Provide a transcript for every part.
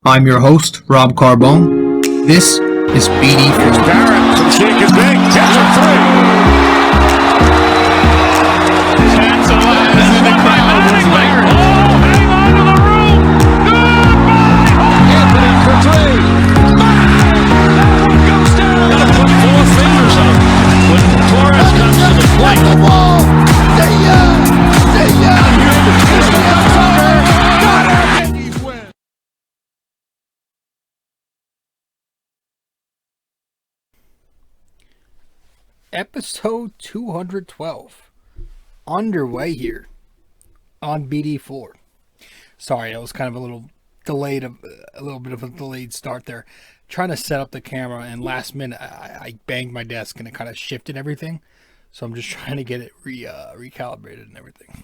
I'm your host, Rob Carbone. This is BD4. Barrett from shake and bake. 10 for 3. Tantalizing the crowd with Larry. Oh, hang on to the room. Goodbye. Anthony for 3. Bang! That one goes down. Gotta put 4 fingers up when Torres comes to the plate. The ball. See ya. See ya. Got it. Yankees win. Episode 212 underway here on BD4. Sorry, it was kind of a little delayed, a little bit of a delayed start there. Trying to set up the camera, and last minute I banged my desk and it kind of shifted everything. So I'm just trying to get it recalibrated and everything,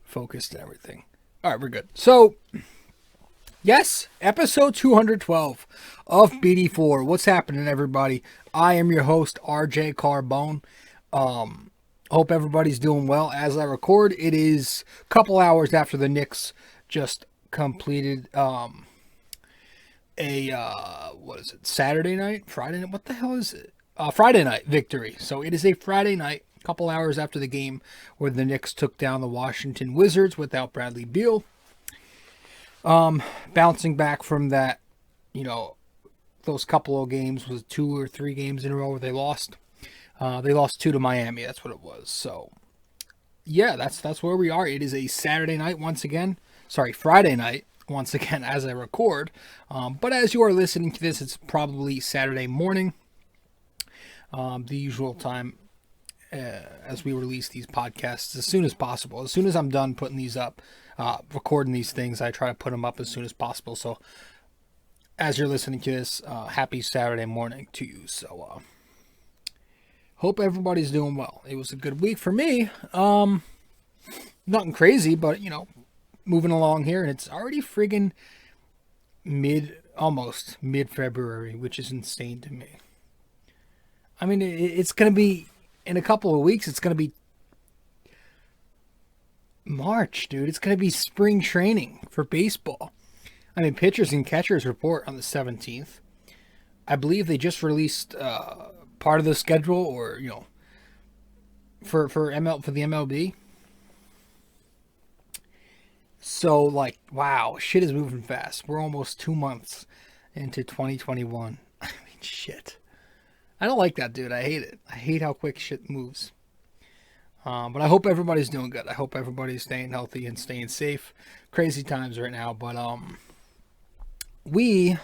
focused and everything. All right, we're good. So yes, episode 212 of BD4. What's happening, everybody? I am your host, RJ Carbone. Hope everybody's doing well. As I record, it is a couple hours after the Knicks just completed Saturday night? Friday night? What the hell is it? Friday night victory. So it is a Friday night, a couple hours after the game where the Knicks took down the Washington Wizards without Bradley Beal. Bouncing back from that, those couple of games, was 2 or 3 games in a row where they lost. They lost 2 to Miami. That's what it was. So, yeah, that's where we are. It is a Saturday night once again. Sorry, Friday night once again as I record. But as you are listening to this, it's probably Saturday morning. The usual time as we release these podcasts as soon as possible. As soon as I'm done putting these up, recording these things, I try to put them up as soon as possible. So, as you're listening to this, happy Saturday morning to you. So, hope everybody's doing well. It was a good week for me. Nothing crazy, but, moving along here. And it's already friggin' almost mid-February, which is insane to me. I mean, it's going to be, in a couple of weeks, it's going to be March, dude. It's going to be spring training for baseball. I mean, pitchers and catchers report on the 17th. I believe they just released part of the schedule, or for the MLB. So, wow, shit is moving fast. We're almost 2 months into 2021. I mean, shit. I don't like that, dude. I hate it. I hate how quick shit moves. But I hope everybody's doing good. I hope everybody's staying healthy and staying safe. Crazy times right now, but we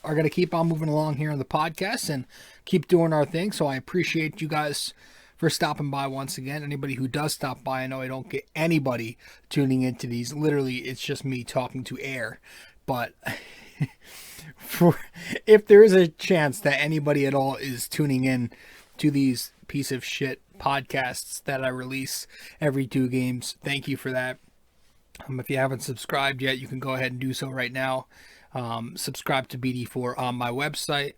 are going to keep on moving along here on the podcast and keep doing our thing. So I appreciate you guys for stopping by once again. Anybody who does stop by, I know I don't get anybody tuning into these. Literally, it's just me talking to air. But if there is a chance that anybody at all is tuning in to these piece of shit podcasts that I release every 2 games, thank you for that. If you haven't subscribed yet, you can go ahead and do so right now. Subscribe to BD4 on my website.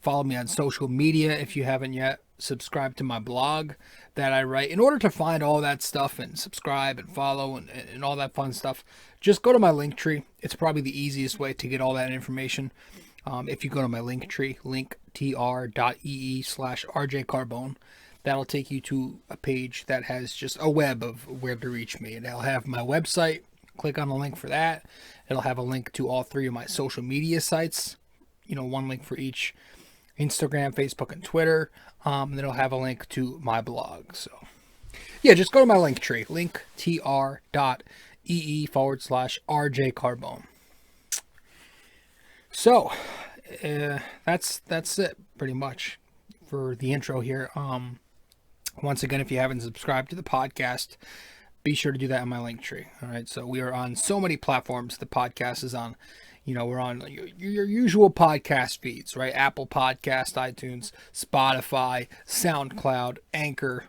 Follow me on social media if you haven't yet. Subscribe to my blog that I write. In order to find all that stuff and subscribe and follow and all that fun stuff, just go to my link tree. It's probably the easiest way to get all that information. If you go to my link tree, linktr.ee/RJ that'll take you to a page that has just a web of where to reach me. And it'll have my website. Click on the link for that. It'll have a link to all 3 of my social media sites. One link for each: Instagram, Facebook, and Twitter. And then it'll have a link to my blog. So, yeah, just go to my link tree, linktr.ee/RJ. So, that's it pretty much for the intro here. Once again, if you haven't subscribed to the podcast, be sure to do that on my link tree. All right. So we are on so many platforms. The podcast is on, we're on your usual podcast feeds, right? Apple Podcast, iTunes, Spotify, SoundCloud, Anchor.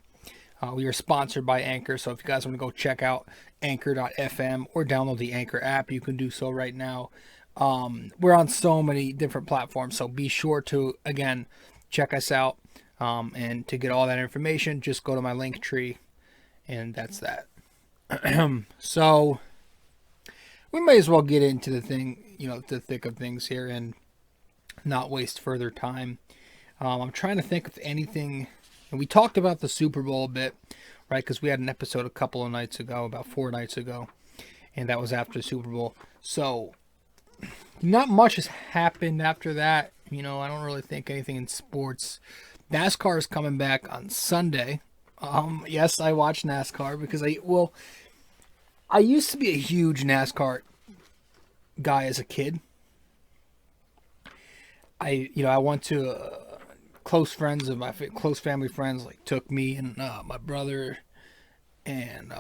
We are sponsored by Anchor. So if you guys want to go check out anchor.fm or download the Anchor app, you can do so right now. We're on so many different platforms. So be sure to, again, check us out. And to get all that information, just go to my link tree, and that's that. So we may as well get into the thick of things here and not waste further time. I'm trying to think of anything, and we talked about the Super Bowl a bit, right? Because we had an episode a couple of nights ago, about 4 nights ago, and that was after the Super Bowl. So not much has happened after that. I don't really think anything in sports. NASCAR is coming back on Sunday. Yes, I watch NASCAR because I used to be a huge NASCAR guy as a kid. I went to close friends of my close family friends took me and my brother and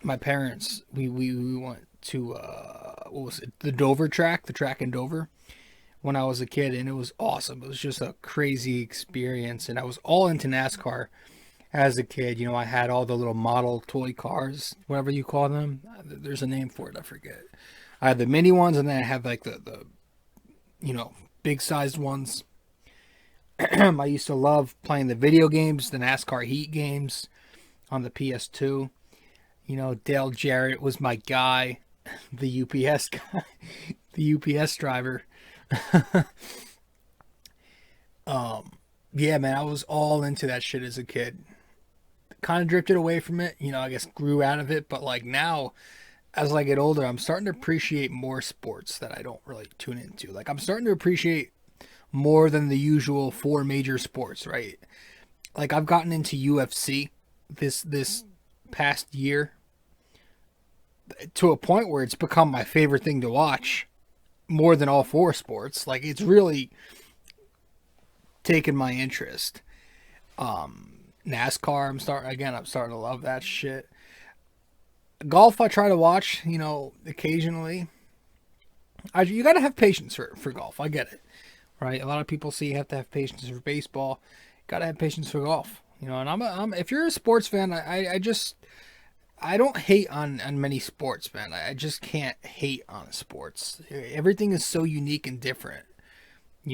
my parents. We went to what was it? The Dover track, the track in Dover, when I was a kid, and it was awesome. It was just a crazy experience, and I was all into NASCAR as a kid. I had all the little model toy cars, whatever you call them. There's a name for it, I forget. I had the mini ones, and then I had the big sized ones. I used to love playing the video games, the NASCAR Heat games on the PS2. Dale Jarrett was my guy, the UPS guy, the UPS driver. Yeah, man, I was all into that shit as a kid. Kind of drifted away from it, I guess grew out of it, but now, as I get older, I'm starting to appreciate more sports that I don't really tune into. I'm starting to appreciate more than the usual 4 major sports, right? I've gotten into UFC this past year to a point where it's become my favorite thing to watch more than all 4 sports. It's really taken my interest. NASCAR, I'm starting to love that shit. Golf, I try to watch, occasionally. You got to have patience for golf. I get it, right? A lot of people say you have to have patience for baseball. Got to have patience for golf, And if you're a sports fan, I don't hate on many sports, man. I just can't hate on sports. Everything is so unique and different. A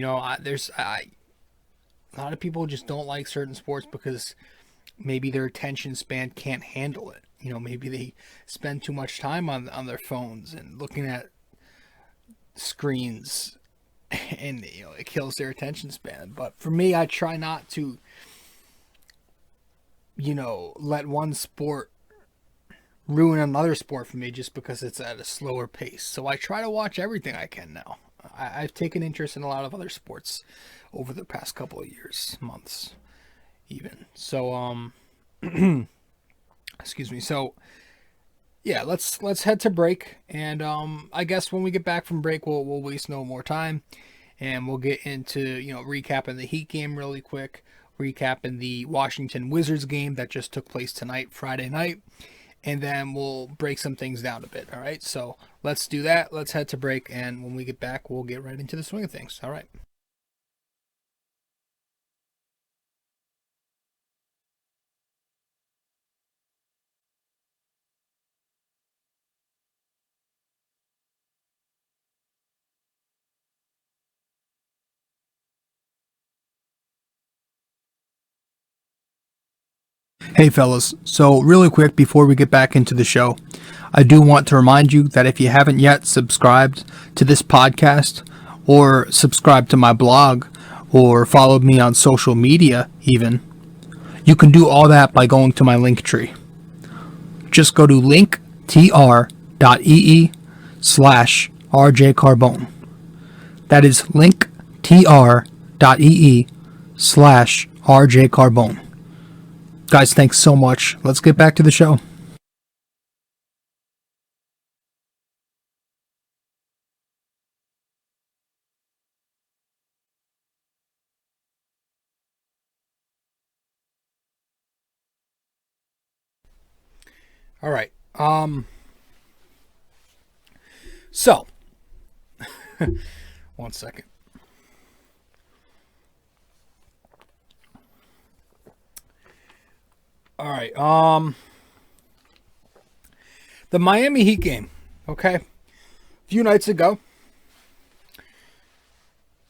lot of people just don't like certain sports because maybe their attention span can't handle it. Maybe they spend too much time on their phones and looking at screens, and it kills their attention span. But for me, I try not to let one sport ruin another sport for me just because it's at a slower pace. So I try to watch everything I can now. I've taken interest in a lot of other sports over the past couple of years, months, even. So, excuse me. So, yeah, let's head to break, and I guess when we get back from break, we'll waste no more time, and we'll get into recapping the Heat game really quick, recapping the Washington Wizards game that just took place tonight, Friday night, and then we'll break some things down a bit. All right, so let's do that. Let's head to break, and when we get back, we'll get right into the swing of things. All right. Hey fellas, so really quick before we get back into the show, I do want to remind you that if you haven't yet subscribed to this podcast, or subscribed to my blog, or followed me on social media even, you can do all that by going to my link tree. Just go to linktr.ee/rjcarbone. That is linktr.ee/rjcarbone. Guys, thanks so much. Let's get back to the show. All right. So, 1 second. All right. The Miami Heat game. Okay. A few nights ago.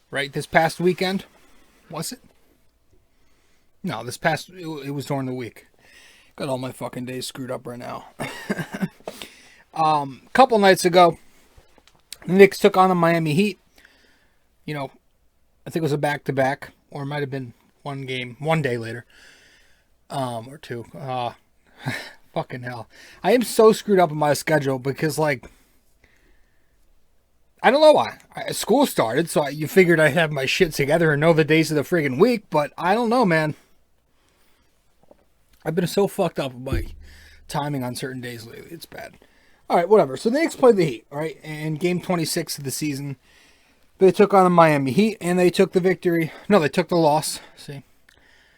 Right. This past weekend. Was it? No, it was during the week. Got all my fucking days screwed up right now. Couple nights ago, the Knicks took on the Miami Heat. You know, I think it was a back-to-back, or it might have been one game, one day later, or two. Fucking hell. I am so screwed up in my schedule because, like, I don't know why. School started, so you figured I'd have my shit together and know the days of the friggin' week, but I don't know, man. I've been so fucked up with my timing on certain days lately. It's bad. All right, whatever. So the Knicks played the Heat, right? And game 26 of the season, they took on the Miami Heat, and they took the victory. No, they took the loss. See?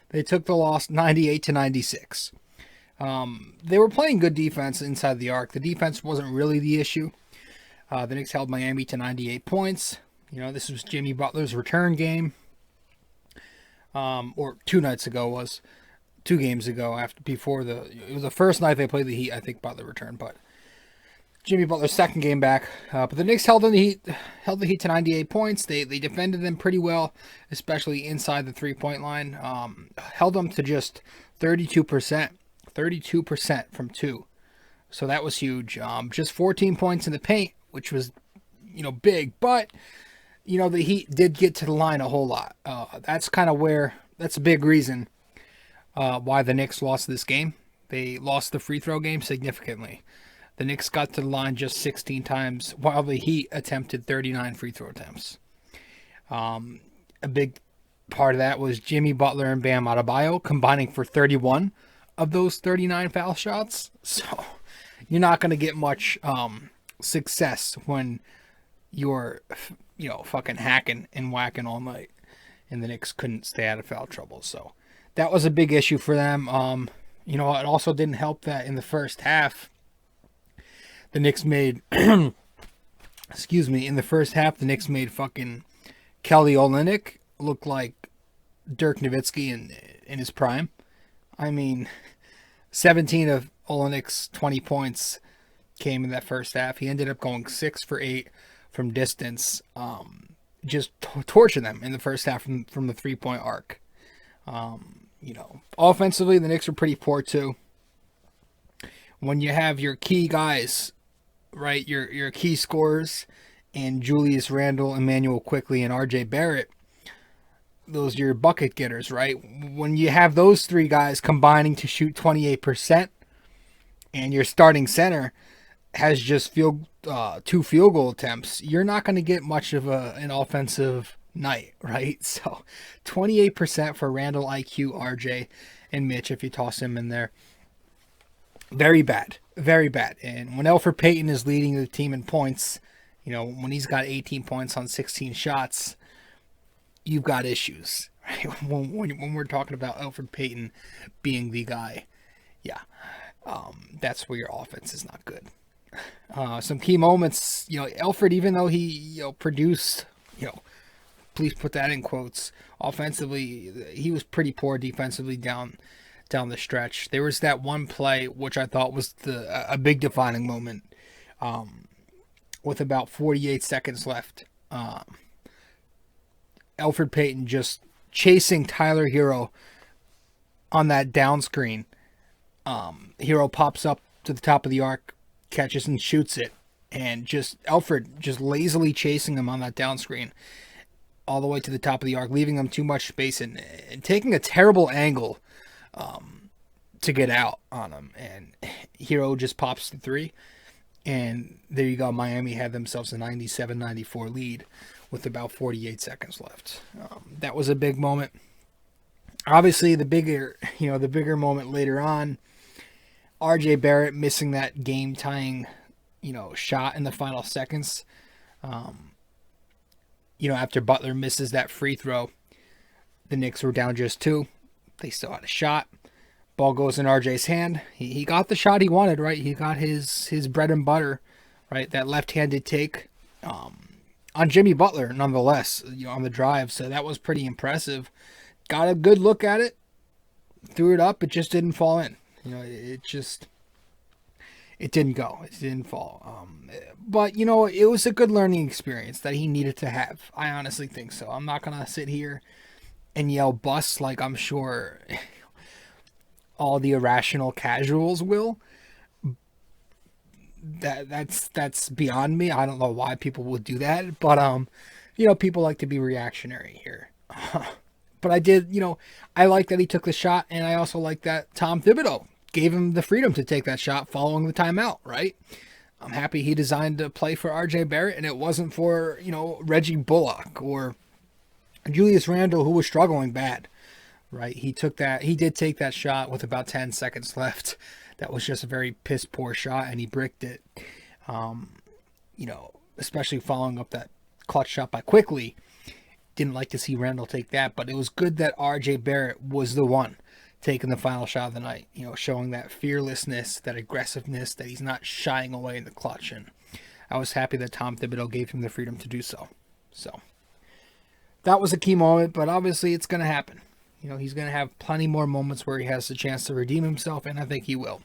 They took the loss 98-96. They were playing good defense inside the arc. The defense wasn't really the issue. The Knicks held Miami to 98 points. You know, this was Jimmy Butler's return game. Or 2 nights ago was. 2 games ago, it was the first night they played the Heat, I think, Butler returned, but Jimmy Butler's second game back. But the Knicks held the Heat to 98 points. They defended them pretty well, especially inside the 3-point line. Held them to just 32% from 2. So that was huge. Just 14 points in the paint, which was, big, but the Heat did get to the line a whole lot. That's a big reason why the Knicks lost this game. They lost the free throw game significantly. The Knicks got to the line just 16 times, while the Heat attempted 39 free throw attempts. A big part of that was Jimmy Butler and Bam Adebayo combining for 31 of those 39 foul shots. So you're not going to get much success when you're, fucking hacking and whacking all night. And the Knicks couldn't stay out of foul trouble. So that was a big issue for them. It also didn't help that in the first half, the Knicks made, in the first half, the Knicks made fucking Kelly Olynyk look like Dirk Nowitzki in his prime. I mean, 17 of Olynyk's 20 points came in that first half. He ended up going 6 for 8 from distance. Just torching them in the first half from the 3-point arc. Offensively, the Knicks were pretty poor too. When you have your key guys, right, your key scorers, and Julius Randle, Immanuel Quickley, and RJ Barrett, those are your bucket getters, right? When you have those 3 guys combining to shoot 28%, and your starting center has just 2 field goal attempts, you're not going to get much of an offensive night, right? So 28% for Randall, IQ, RJ, and Mitch if you toss him in there. Very bad. Very bad. And when Elfrid Payton is leading the team in points, when he's got 18 points on 16 shots, you've got issues, right? When we're talking about Elfrid Payton being the guy, yeah, that's where your offense is not good. Some key moments, Elfrid, even though he, produced, please put that in quotes, offensively, he was pretty poor defensively down the stretch. There was that one play which I thought was a big defining moment, with about 48 seconds left. Elfrid Payton just chasing Tyler Hero on that down screen. Hero pops up to the top of the arc, catches and shoots it, and Elfrid just lazily chasing him on that down screen all the way to the top of the arc, leaving him too much space and taking a terrible angle to get out on him. And Hero just pops the 3, and there you go. Miami had themselves a 97-94 lead with about 48 seconds left. That was a big moment. Obviously, the bigger moment later on, RJ Barrett missing that game-tying, shot in the final seconds. After Butler misses that free throw, the Knicks were down just 2. They still had a shot. Ball goes in RJ's hand. He got the shot he wanted, right? He got his bread and butter, right? That left-handed take on Jimmy Butler, nonetheless, on the drive. So that was pretty impressive. Got a good look at it. Threw it up. It just didn't fall in. It didn't go. It didn't fall. But, it was a good learning experience that he needed to have. I honestly think so. I'm not going to sit here and yell bust like I'm sure all the irrational casuals will. That's beyond me. I don't know why people would do that, but people like to be reactionary here. But I did, I like that he took the shot, and I also like that Tom Thibodeau gave him the freedom to take that shot following the timeout, right? I'm happy he designed a play for RJ Barrett, and it wasn't for, Reggie Bullock or Julius Randle, who was struggling bad, right? He did take that shot with about 10 seconds left. That was just a very piss poor shot, and he bricked it. Especially following up that clutch shot by Quickley. Didn't like to see Randle take that, but it was good that RJ Barrett was the one taking the final shot of the night, showing that fearlessness, that aggressiveness, that he's not shying away in the clutch. And I was happy that Tom Thibodeau gave him the freedom to do so. So that was a key moment, but obviously it's going to happen. He's going to have plenty more moments where he has the chance to redeem himself, and I think he will.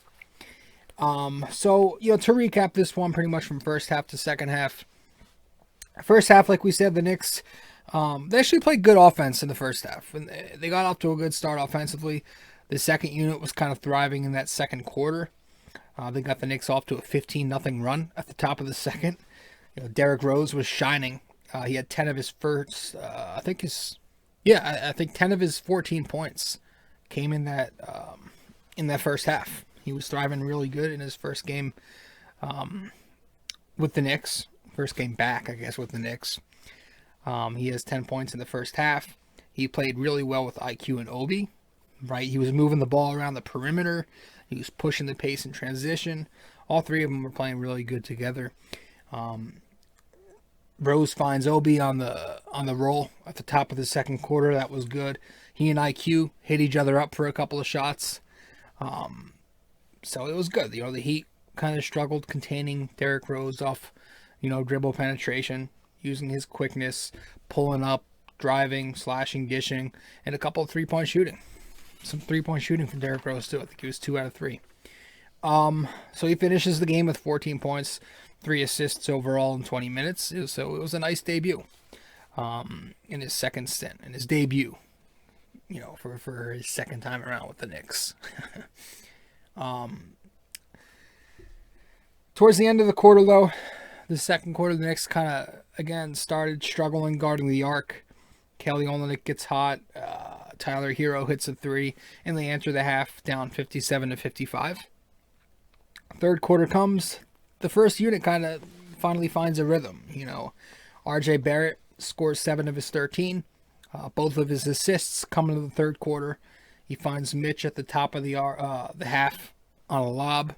So to recap this one pretty much from first half to second half. First half, like we said, the Knicks, they actually played good offense in the first half, and they got off to a good start offensively. The second unit was kind of thriving in that second quarter. They got the Knicks off to a 15-0 run at the top of the second. Derrick Rose was shining. He had 10 of his first, I think 10 of his 14 points came in that first half. He was thriving really good in his first game with the Knicks. First game back, I guess, with the Knicks. He has 10 points in the first half. He played really well with IQ and Obi, right? He was moving the ball around the perimeter. He was pushing the pace in transition. All three of them were playing really good together. Rose finds Obi on the roll at the top of the second quarter. That was good. He and IQ hit each other up for a couple of shots. So it was good. The Heat kind of struggled containing Derrick Rose off, dribble penetration, using his quickness, pulling up, driving, slashing, dishing, and a couple of three-point shooting. Some three-point shooting from Derrick Rose, too. I think he was 2 out of 3. So he finishes the game with 14 points, 3 assists overall in 20 minutes. So it was a nice debut in his second stint, in his debut, for his second time around with the Knicks. Towards the end of the quarter, though, the second quarter, the Knicks kind of, again, started struggling guarding the arc. Kelly Olynyk gets hot. Tyler Hero hits a 3, and they enter the half down 57-55. Third quarter comes. The first unit kind of finally finds a rhythm. RJ Barrett scores 7 of his 13. Both of his assists come into the third quarter. He finds Mitch at the top of the half on a lob.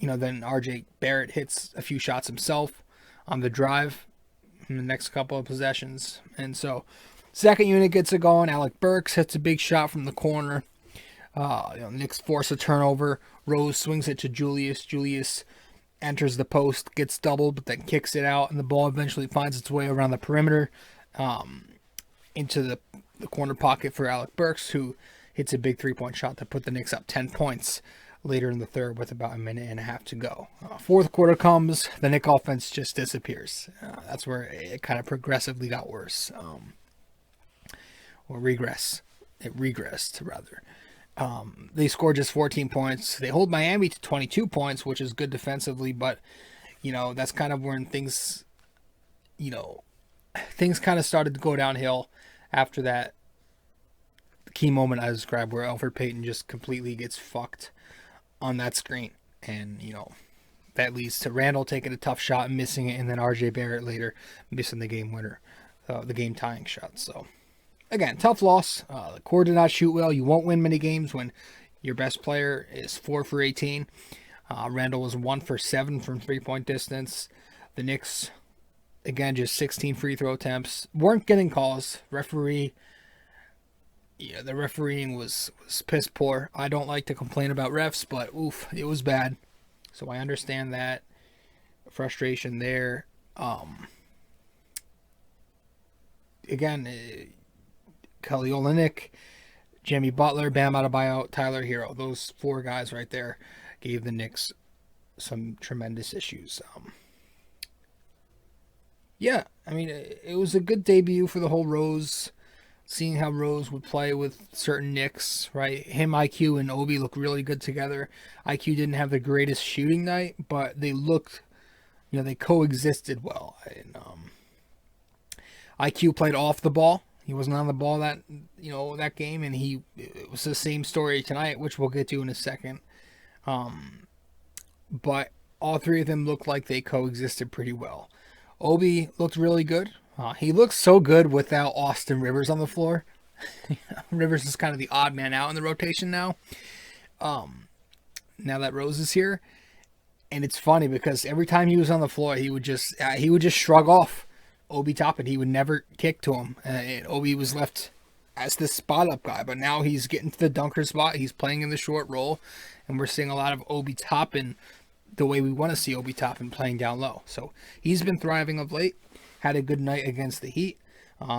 Then RJ Barrett hits a few shots himself on the drive in the next couple of possessions. And so, second unit gets it going. Alec Burks hits a big shot from the corner. Knicks force a turnover. Rose swings it to Julius. Julius enters the post, gets doubled, but then kicks it out, and the ball eventually finds its way around the perimeter into the corner pocket for Alec Burks, who hits a big three-point shot to put the Knicks up 10 points later in the third with about a minute and a half to go. Fourth quarter comes, the Knicks offense just disappears. That's where it kind of progressively got worse. Or regress. It regressed, rather. They scored just 14 points. They hold Miami to 22 points, which is good defensively, but, that's kind of when things kind of started to go downhill after that key moment I described where Elfrid Payton just completely gets fucked on that screen. And, that leads to Randle taking a tough shot and missing it, and then RJ Barrett later missing the game winner, the game tying shot. So, again, tough loss. The core did not shoot well. You won't win many games when your best player is 4 for 18. Randle was 1 for 7 from three-point distance. The Knicks, again, just 16 free throw attempts. Weren't getting calls. The refereeing was piss poor. I don't like to complain about refs, but oof, it was bad. So I understand that frustration there. Again, Kelly Olynyk, Jimmy Butler, Bam Adebayo, Tyler Hero. Those 4 guys right there gave the Knicks some tremendous issues. It was a good debut for the whole Rose, seeing how Rose would play with certain Knicks, right? Him, IQ, and Obi look really good together. IQ didn't have the greatest shooting night, but they looked, they coexisted well. And IQ played off the ball. He wasn't on the ball that game, and it was the same story tonight, which we'll get to in a second. But all three of them looked like they coexisted pretty well. Obi looked really good. He looks so good without Austin Rivers on the floor. Rivers is kind of the odd man out in the rotation now. Now that Rose is here, and it's funny because every time he was on the floor, he would just shrug off Obi Toppin. He would never kick to him, and Obi was left as the spot up guy. But now he's getting to the dunker spot. He's playing in the short roll, and we're seeing a lot of Obi Toppin the way we want to see Obi Toppin playing down low. So he's been thriving of late. Had a good night against the Heat.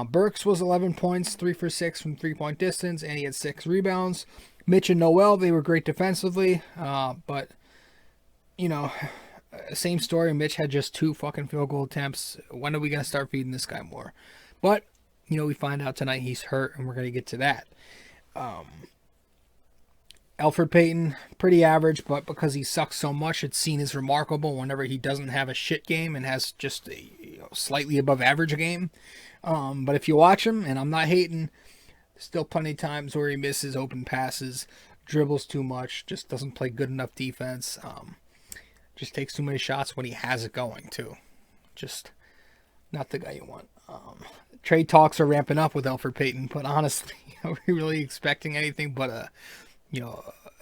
Burks was 11 points, 3 for 6 from three-point distance, and he had 6 rebounds. Mitch and Noel, they were great defensively, but, same story. Mitch had just 2 fucking field goal attempts. When are we going to start feeding this guy more? But, we find out tonight he's hurt, and we're going to get to that. Elfrid Payton, pretty average, but because he sucks so much, it's seen as remarkable whenever he doesn't have a shit game and has just a slightly above average game. But if you watch him, and I'm not hating, still plenty of times where he misses open passes, dribbles too much, just doesn't play good enough defense, just takes too many shots when he has it going too. Just not the guy you want. Trade talks are ramping up with Elfrid Payton, but honestly, are we really expecting anything but a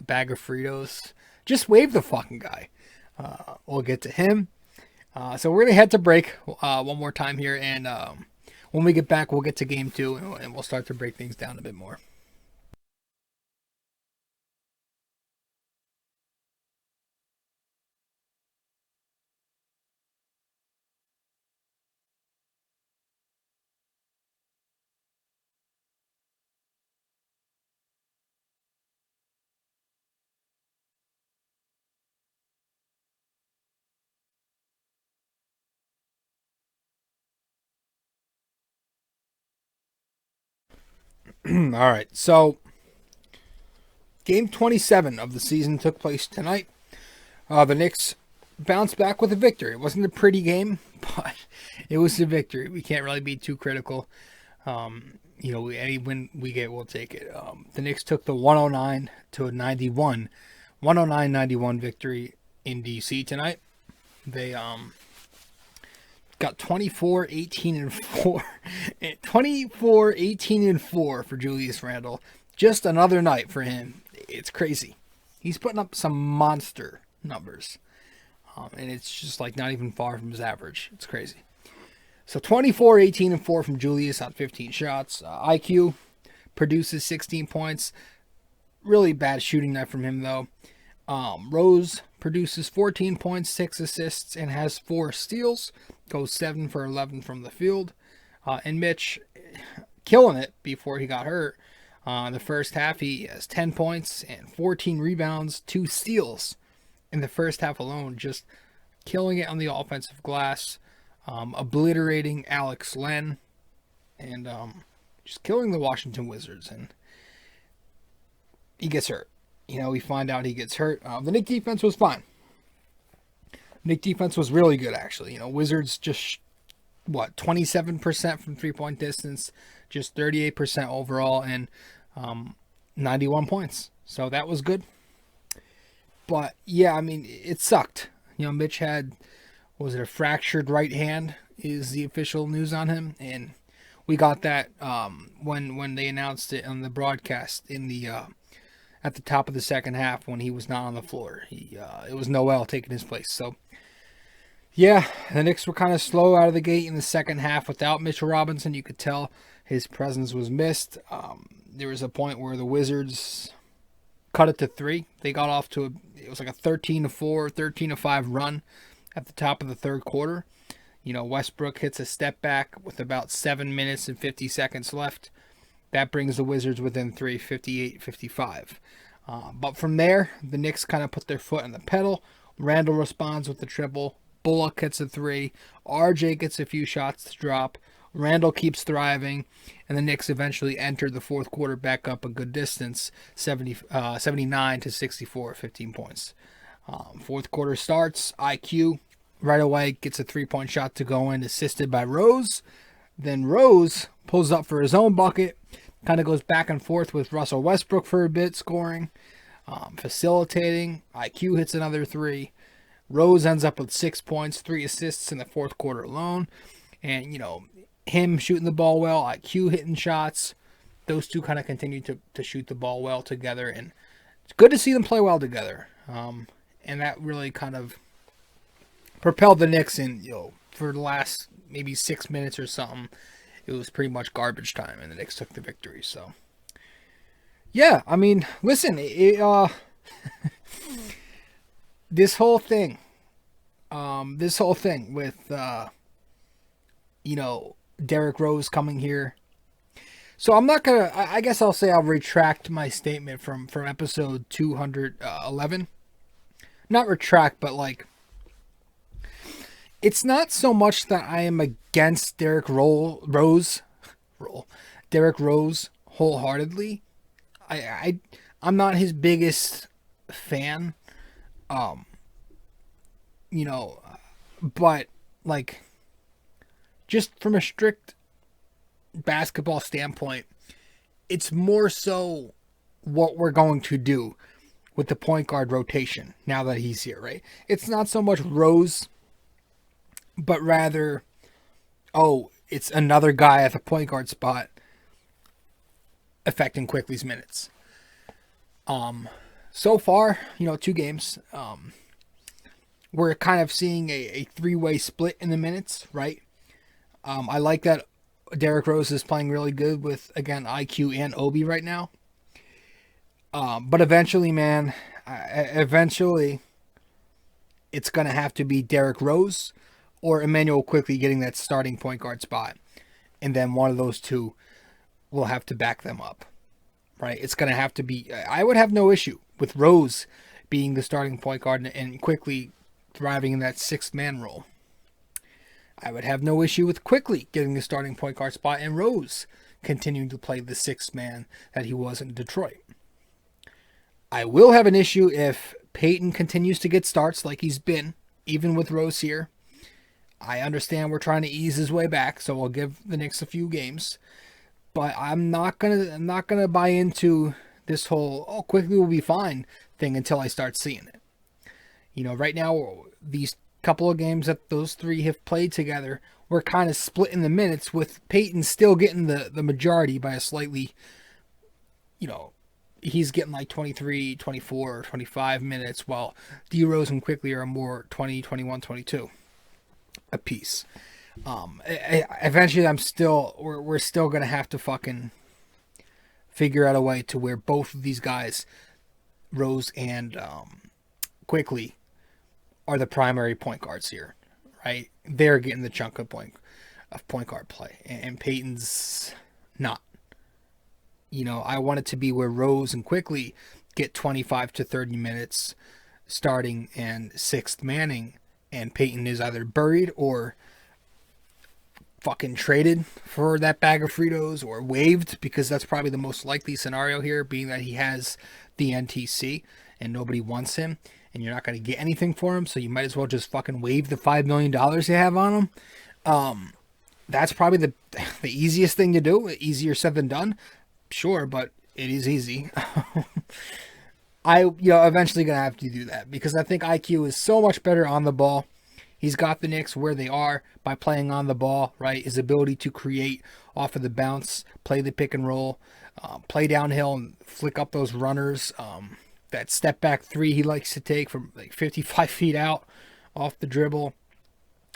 bag of Fritos? Just wave the fucking guy. We'll get to him. So we're going to head to break one more time here. And when we get back, we'll get to game 2 and we'll start to break things down a bit more. All right, so game 27 of the season took place tonight. The Knicks bounced back with a victory. It wasn't a pretty game, but it was a victory. We can't really be too critical. Any win we get, we'll take it. The Knicks took the 109 to a 109-91 victory in DC tonight. They got 24, 18, and 4. 24, 18, and 4 for Julius Randle. Just another night for him. It's crazy. He's putting up some monster numbers. And it's just not even far from his average. It's crazy. So 24, 18, and 4 from Julius on 15 shots. IQ produces 16 points. Really bad shooting night from him, though. Rose produces 14 points, 6 assists, and has 4 steals. Goes 7 for 11 from the field. And Mitch killing it before he got hurt. In the first half, he has 10 points and 14 rebounds, 2 steals in the first half alone. Just killing it on the offensive glass. Obliterating Alex Len. And just killing the Washington Wizards. And he gets hurt. We find out he gets hurt. The Knicks defense was fine. Knicks defense was really good, actually. Wizards just, 27% from three-point distance, just 38% overall, and 91 points. So that was good. But, yeah, it sucked. Mitch had, a fractured right hand is the official news on him. And we got that when they announced it on the broadcast in the at the top of the second half when he was not on the floor. It was Noel taking his place. So, yeah, the Knicks were kind of slow out of the gate in the second half without Mitchell Robinson. You could tell his presence was missed. There was a point where the Wizards cut it to 3. They got off to it was like a 13-4, 13-5 run at the top of the third quarter. Westbrook hits a step back with about 7 minutes and 50 seconds left. That brings the Wizards within 3, 58-55. But from there, the Knicks kind of put their foot on the pedal. Randle responds with the triple. Bullock hits a 3. RJ gets a few shots to drop. Randle keeps thriving, and the Knicks eventually entered the fourth quarter back up a good distance, 79 to 64, 15 points. Fourth quarter starts, IQ right away gets a 3-point shot to go in, assisted by Rose. Then Rose pulls up for his own bucket, kind of goes back and forth with Russell Westbrook for a bit, scoring, facilitating. IQ hits another 3. Rose ends up with 6 points, 3 assists in the fourth quarter alone. And, him shooting the ball well, IQ hitting shots. Those two kind of continue to shoot the ball well together. And it's good to see them play well together. And that really kind of propelled the Knicks in, for the last maybe 6 minutes or something. It was pretty much garbage time, and the Knicks took the victory. So, yeah, I mean, listen, this whole thing with, Derrick Rose coming here. So I'm not going to, I guess I'll say I'll retract my statement from episode 211. Not retract, but it's not so much that I am against Derrick Rose wholeheartedly. I'm not his biggest fan. But just from a strict basketball standpoint, it's more so what we're going to do with the point guard rotation now that he's here, right? It's not so much Rose, but rather, it's another guy at the point guard spot affecting Quickley's minutes. So far, 2 games, we're kind of seeing a 3-way split in the minutes, right? I like that Derrick Rose is playing really good with, again, IQ and Obi right now. But eventually, man, it's going to have to be Derrick Rose or Immanuel Quickley getting that starting point guard spot. And then one of those two will have to back them up, right? It's going to have to be, I would have no issue with Rose being the starting point guard and Quickley thriving in that 6th man role. I would have no issue with Quickley getting the starting point guard spot and Rose continuing to play the 6th man that he was in Detroit. I will have an issue if Peyton continues to get starts like he's been, even with Rose here. I understand we're trying to ease his way back, so I'll give the Knicks a few games. But I'm not gonna buy into this whole Quickley will be fine thing until I start seeing it. Right now, these couple of games that those 3 have played together, we're kind of splitting the minutes with Peyton still getting the majority by a slightly, he's getting 23, 24, 25 minutes, while D Rose and Quickley are more 20, 21, 22 a piece. Eventually we're still going to have to fucking figure out a way to where both of these guys, Rose and Quickley, are the primary point guards here, right? They're getting the chunk of point guard play, and Peyton's not. I want it to be where Rose and Quickley get 25 to 30 minutes starting and 6th manning, and Peyton is either buried or fucking traded for that bag of Fritos or waived, because that's probably the most likely scenario here, being that he has the NTC and nobody wants him. And you're not going to get anything for him, so you might as well just fucking waive the $5 million you have on him. That's probably the easiest thing to do. Easier said than done, sure, but it is easy. Eventually going to have to do that, because I think IQ is so much better on the ball. He's got the Knicks where they are by playing on the ball, right? His ability to create off of the bounce, play the pick and roll, play downhill and flick up those runners. That step back 3 he likes to take from 55 feet out off the dribble.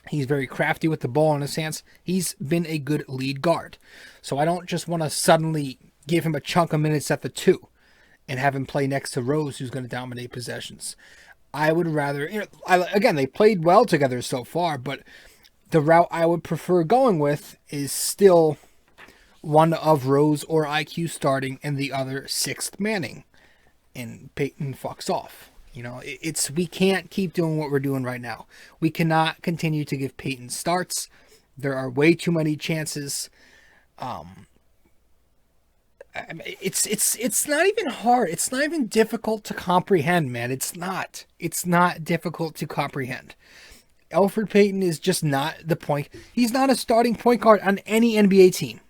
He's very crafty with the ball in his hands. He's been a good lead guard. So I don't just want to suddenly give him a chunk of minutes at the 2 and have him play next to Rose, who's going to dominate possessions. I would rather, again, they played well together so far, but the route I would prefer going with is still one of Rose or IQ starting and the other 6th manning. And Peyton fucks off. We can't keep doing what we're doing right now. We cannot continue to give Peyton starts, There are way too many chances. It's not even hard. It's not even difficult to comprehend, man. It's not. It's not difficult to comprehend. Elfrid Payton is just not the point. He's not a starting point guard on any NBA team.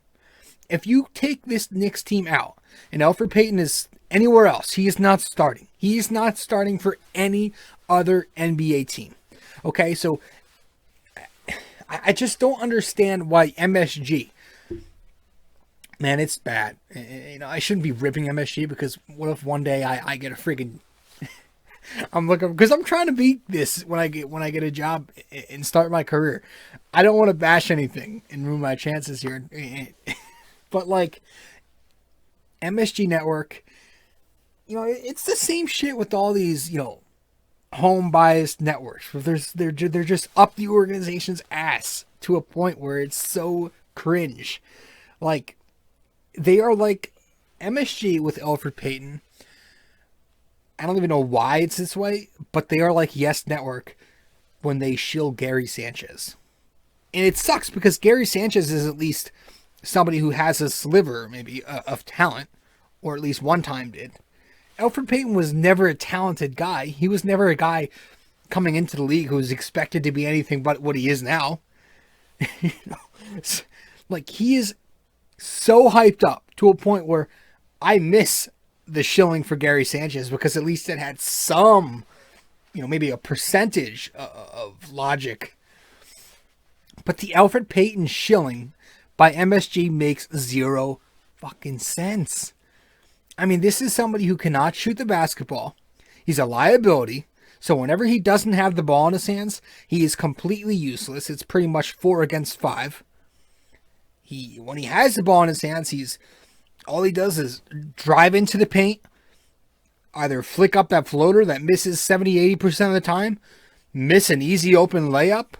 If you take this Knicks team out and Elfrid Payton is anywhere else, he is not starting. He is not starting for any other NBA team. Okay, so I just don't understand why MSG. Man, it's bad. You know, I shouldn't be ripping MSG because what if one day I get a friggin' I'm looking because I'm trying to beat this when I get a job and start my career. I don't want to bash anything and ruin my chances here. But like MSG Network, you know, it's the same shit with all these, you know, home biased networks. They're just up the organization's ass to a point where it's so cringe. Like they are like MSG with Elfrid Payton. I don't even know why it's this way, but they are like Yes Network when they shill Gary Sanchez. And it sucks because Gary Sanchez is at least somebody who has a sliver, maybe, of talent, or at least one time did. Elfrid Payton was never a talented guy. He was never a guy coming into the league who was expected to be anything but what he is now. You know? Like, he is so hyped up to a point where I miss the shilling for Gary Sanchez because at least it had some, you know, maybe a percentage of logic. But the Elfrid Payton shilling by MSG makes zero fucking sense. I mean, this is somebody who cannot shoot the basketball. He's a liability. So whenever he doesn't have the ball in his hands, he is completely useless. It's pretty much 4 against 5. When he has the ball in his hands, all he does is drive into the paint, either flick up that floater that misses 70-80% of the time, miss an easy open layup,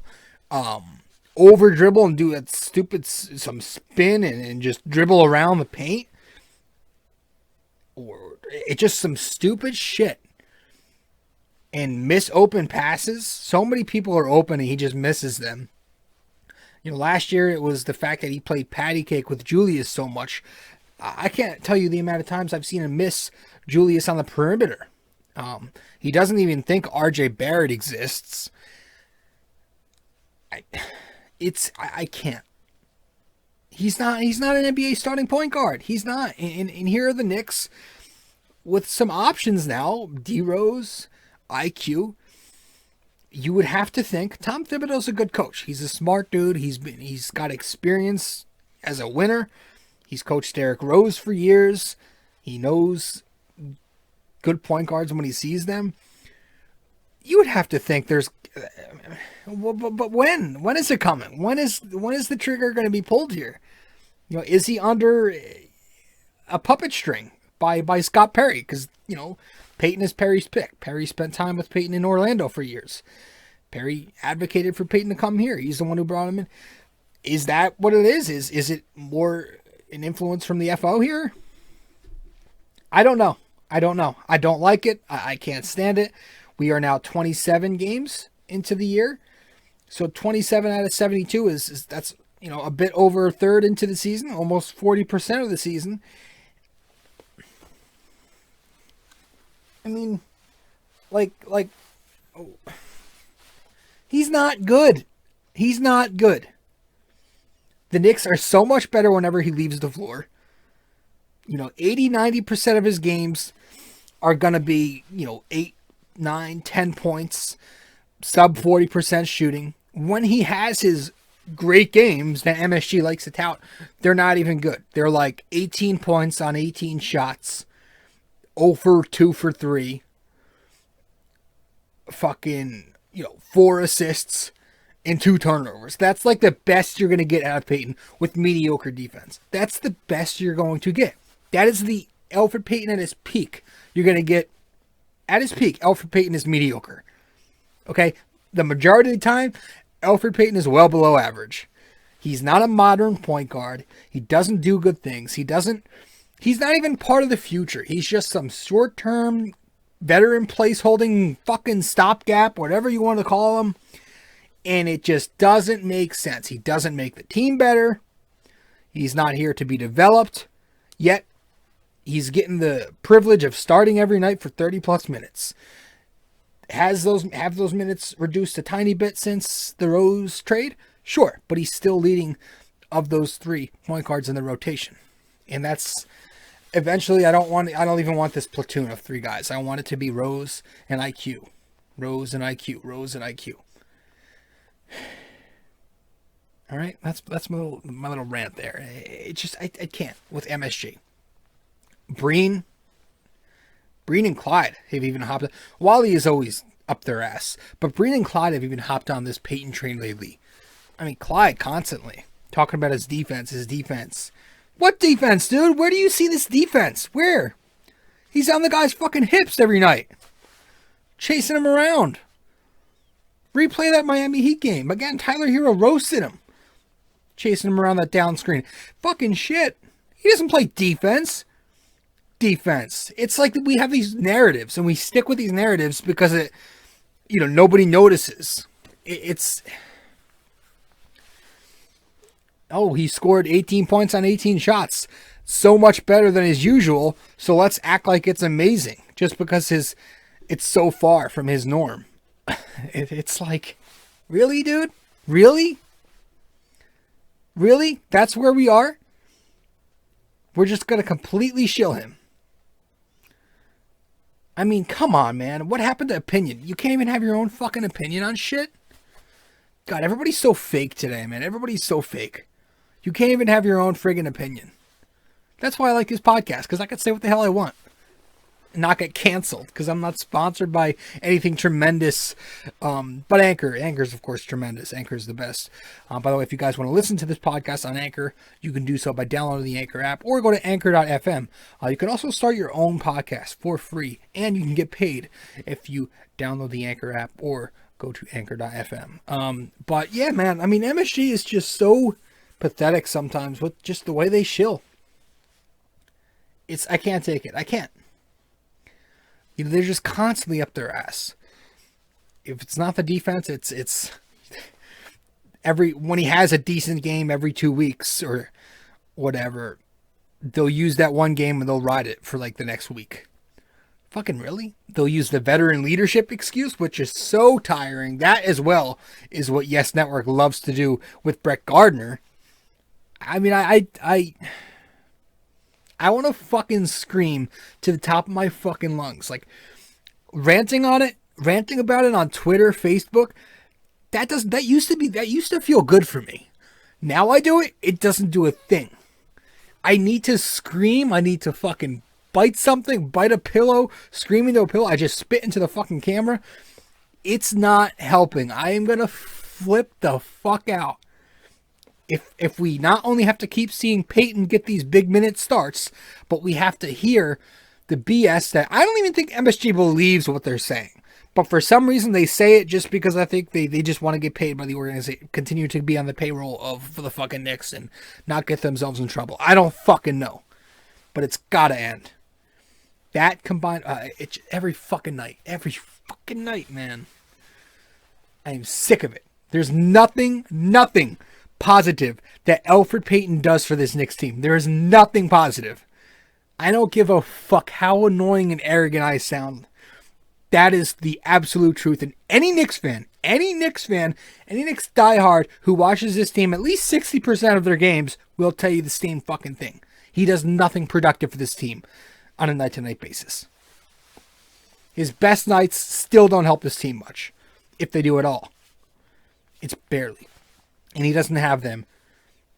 over dribble and do that stupid some spin and just dribble around the paint, or it's just some stupid shit and miss open passes. So many people are open and he just misses them. You know, last year it was the fact that he played patty cake with Julius so much. I can't tell you the amount of times I've seen him miss Julius on the perimeter. He doesn't even think RJ Barrett exists. I can't. He's not an NBA starting point guard. He's not. And here are the Knicks with some options now. D Rose, IQ. You would have to think Tom Thibodeau's a good coach. He's a smart dude. He's got experience as a winner. He's coached Derrick Rose for years. He knows good point guards when he sees them. You would have to think there's, but when? When is it coming? When is the trigger going to be pulled here? You know, is he under a puppet string by Scott Perry? Because, you know, Payton is Perry's pick. Perry spent time with Payton in Orlando for years. Perry advocated for Payton to come here. He's the one who brought him in. Is that what it is? Is it more an influence from the FO here? I don't know. I don't like it. I can't stand it. We are now 27 games into the year. So 27 out of 72 is that's, you know, a bit over a third into the season, almost 40% of the season. I mean, like, oh, he's not good. He's not good. The Knicks are so much better whenever he leaves the floor. You know, 80-90% of his games are going to be, you know, 8, 9, 10 points, sub 40% shooting. When he has his great games that MSG likes to tout, they're not even good. They're like 18 points on 18 shots. 0 for 2 for 3. Fucking, you know, 4 assists and 2 turnovers. That's like the best you're going to get out of Payton with mediocre defense. That's the best you're going to get. That is the Elfrid Payton at his peak. You're going to get at his peak. Elfrid Payton is mediocre. Okay? The majority of the time, Elfrid Payton is well below average. He's not a modern point guard. He doesn't do good things. He's not even part of the future. He's just some short-term veteran place-holding fucking stopgap, whatever you want to call him. And it just doesn't make sense. He doesn't make the team better. He's not here to be developed. Yet, he's getting the privilege of starting every night for 30-plus minutes. Have those minutes reduced a tiny bit since the Rose trade? Sure, but he's still leading of those 3 point guards in the rotation. And that's eventually I don't even want this platoon of 3 guys. I want it to be Rose and IQ. Rose and IQ. Rose and IQ. All right, that's my little rant there. It just I can't with MSG. Breen and Clyde have even hopped. Wally is always up their ass, but Breen and Clyde have even hopped on this Peyton train lately. I mean, Clyde constantly talking about his defense. What defense, dude? Where do you see this defense? Where? He's on the guy's fucking hips every night, chasing him around. Replay that Miami Heat game. Again, Tyler Hero roasted him. Chasing him around that down screen. Fucking shit. He doesn't play defense. It's like we have these narratives and we stick with these narratives because nobody notices. He scored 18 points on 18 shots. So much better than his usual. So let's act like it's amazing just because it's so far from his norm. It's like, really, dude? Really? That's where we are? We're just going to completely shill him. I mean, come on, man. What happened to opinion? You can't even have your own fucking opinion on shit? God, everybody's so fake today, man. Everybody's so fake. You can't even have your own friggin' opinion. That's why I like this podcast, because I can say what the hell I want. And not get canceled, because I'm not sponsored by anything tremendous. But Anchor's of course tremendous. Anchor's the best. By the way, if you guys want to listen to this podcast on Anchor, you can do so by downloading the Anchor app or go to anchor.fm. You can also start your own podcast for free, and you can get paid if you download the Anchor app or go to anchor.fm. But yeah, man, I mean, MSG is just so pathetic sometimes with just the way they shill. I can't take it. I can't. They're just constantly up their ass. If it's not the defense, it's when he has a decent game every 2 weeks or whatever, they'll use that one game and they'll ride it for like the next week. Fucking really? They'll use the veteran leadership excuse, which is so tiring. That as well is what Yes Network loves to do with Brett Gardner. I mean, I want to fucking scream to the top of my fucking lungs. Like, ranting about it on Twitter, Facebook, that used to feel good for me. Now I do it, it doesn't do a thing. I need to scream, I need to fucking bite something, bite a pillow, scream into a pillow, I just spit into the fucking camera. It's not helping. I am gonna flip the fuck out. If we not only have to keep seeing Peyton get these big minute starts, but we have to hear the BS that I don't even think MSG believes what they're saying. But for some reason they say it just because I think they just want to get paid by the organization, continue to be on the payroll for the fucking Knicks and not get themselves in trouble. I don't fucking know. But it's gotta end. That combined, every fucking night, man. I am sick of it. There's nothing positive that Elfrid Payton does for this Knicks team. There is nothing positive. I don't give a fuck how annoying and arrogant I sound. That is the absolute truth. And any Knicks diehard who watches this team at least 60% of their games will tell you the same fucking thing. He does nothing productive for this team on a night-to-night basis. His best nights still don't help this team much, if they do at all. It's barely. And he doesn't have them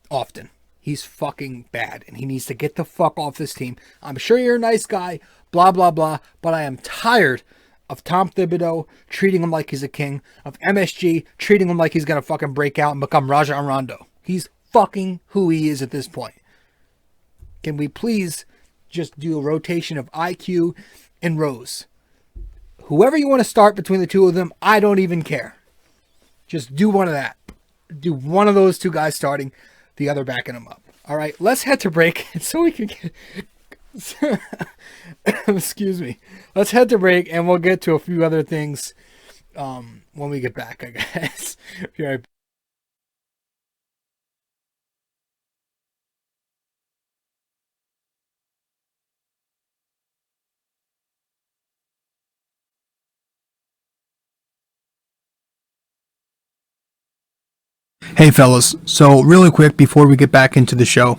often. He's fucking bad. And he needs to get the fuck off this team. I'm sure you're a nice guy. Blah, blah, blah. But I am tired of Tom Thibodeau treating him like he's a king. Of MSG treating him like he's going to fucking break out and become Rajon Rondo. He's fucking who he is at this point. Can we please just do a rotation of IQ and Rose? Whoever you want to start between the two of them, I don't even care. Just do one of that. Do one of those two guys starting, the other backing them up. All right, let's head to break so we can get... Excuse me. Let's head to break and we'll get to a few other things when we get back, I guess. Be right back. Hey fellas, so really quick before we get back into the show,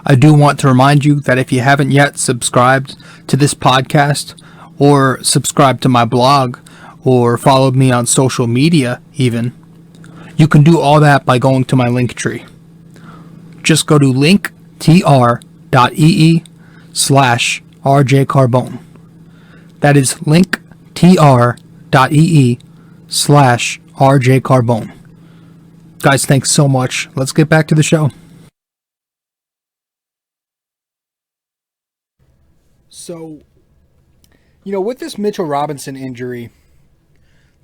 I do want to remind you that if you haven't yet subscribed to this podcast, or subscribed to my blog, or followed me on social media even, you can do all that by going to my link tree. Just go to linktr.ee/rjcarbone. That is linktr.ee/rjcarbone. Guys, thanks so much. Let's get back to the show. So, with this Mitchell Robinson injury,